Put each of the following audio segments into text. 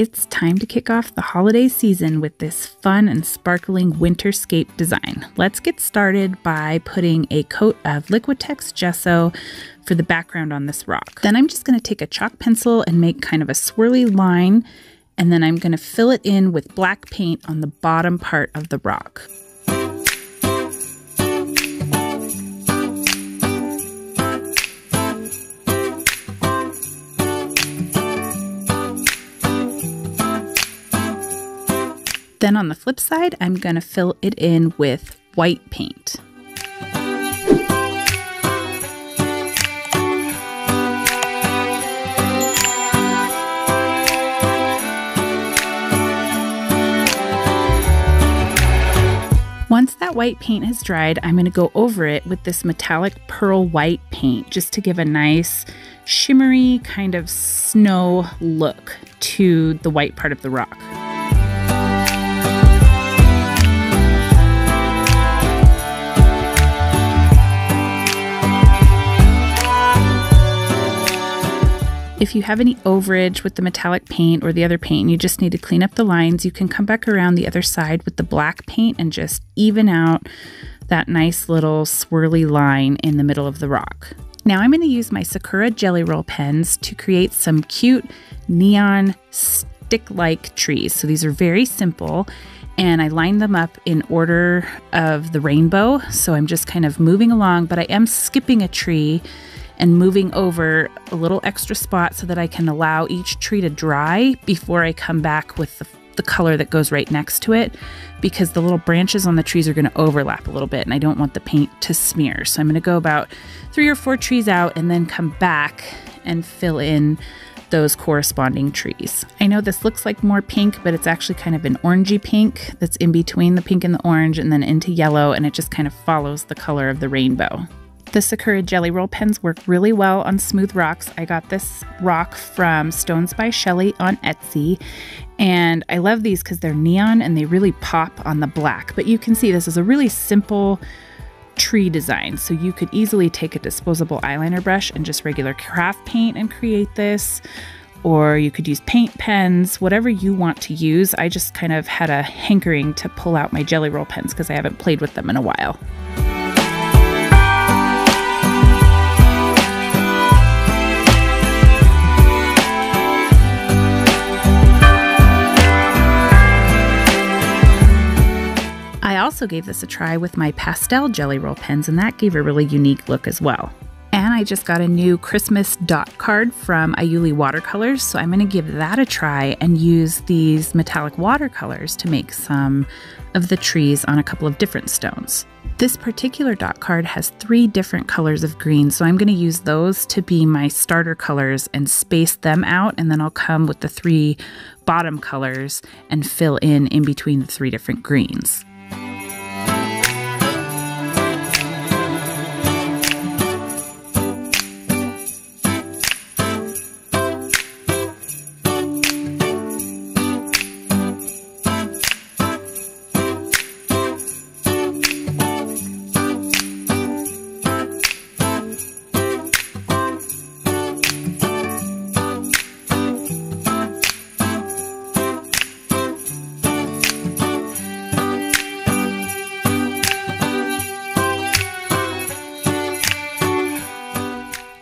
It's time to kick off the holiday season with this fun and sparkling Winterscape design. Let's get started by putting a coat of Liquitex gesso for the background on this rock. Then I'm just going to take a chalk pencil and make kind of a swirly line, and then I'm going to fill it in with black paint on the bottom part of the rock. Then on the flip side, I'm going to fill it in with white paint. Once that white paint has dried, I'm going to go over it with this metallic pearl white paint just to give a nice shimmery kind of snow look to the white part of the rock. If you have any overage with the metallic paint or the other paint and you just need to clean up the lines, you can come back around the other side with the black paint and just even out that nice little swirly line in the middle of the rock. Now I'm going to use my Sakura Jelly Roll pens to create some cute neon stick-like trees. So these are very simple, and I lined them up in order of the rainbow. So I'm just kind of moving along, but I am skipping a tree and moving over a little extra spot so that I can allow each tree to dry before I come back with the color that goes right next to it, because the little branches on the trees are going to overlap a little bit and I don't want the paint to smear. So I'm going to go about 3 or 4 trees out and then come back and fill in those corresponding trees. I know this looks like more pink, but it's actually kind of an orangey pink that's in between the pink and the orange and then into yellow, and it just kind of follows the color of the rainbow. The Sakura Jelly Roll pens work really well on smooth rocks. I got this rock from Stones by Shelly on Etsy, and I love these because they're neon and they really pop on the black. But you can see this is a really simple tree design, so you could easily take a disposable eyeliner brush and just regular craft paint and create this, or you could use paint pens, whatever you want to use. I just kind of had a hankering to pull out my Jelly Roll pens because I haven't played with them in a while. I also gave this a try with my pastel Jelly Roll pens, and that gave a really unique look as well. And I just got a new Christmas dot card from Ayuli Watercolors, so I'm going to give that a try and use these metallic watercolors to make some of the trees on a couple of different stones. This particular dot card has 3 different colors of green, so I'm going to use those to be my starter colors and space them out, and then I'll come with the 3 bottom colors and fill in between the 3 different greens.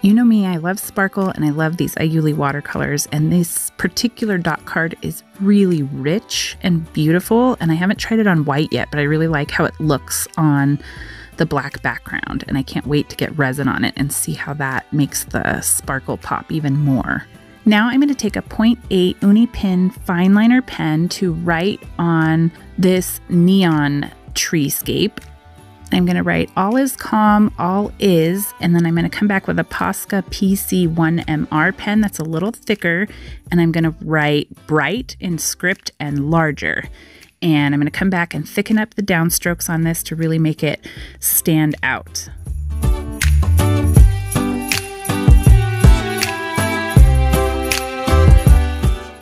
You know me, I love sparkle and I love these Ayuli watercolors, and this particular dot card is really rich and beautiful, and I haven't tried it on white yet, but I really like how it looks on the black background, and I can't wait to get resin on it and see how that makes the sparkle pop even more. Now I'm going to take a 0.8 Uni Pin fine liner pen to write on this neon treescape. I'm going to write "All is calm, all is," and then I'm going to come back with a Posca PC1MR pen that's a little thicker, and I'm going to write "bright" in script and larger. And I'm going to come back and thicken up the downstrokes on this to really make it stand out.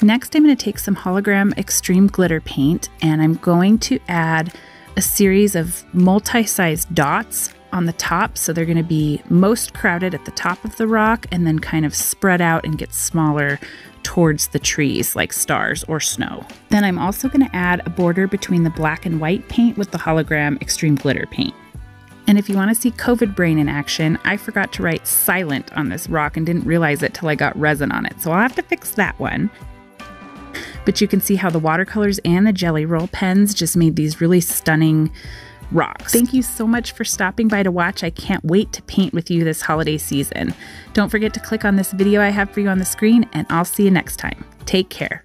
Next, I'm going to take some hologram extreme glitter paint, and I'm going to add a series of multi-sized dots on the top, so they're going to be most crowded at the top of the rock and then kind of spread out and get smaller towards the trees like stars or snow. Then I'm also going to add a border between the black and white paint with the hologram extreme glitter paint. And if you want to see COVID brain in action, I forgot to write silent on this rock and didn't realize it till I got resin on it, so I'll have to fix that one. But you can see how the watercolors and the jelly roll pens just made these really stunning rocks. Thank you so much for stopping by to watch. I can't wait to paint with you this holiday season. Don't forget to click on this video I have for you on the screen, and I'll see you next time. Take care.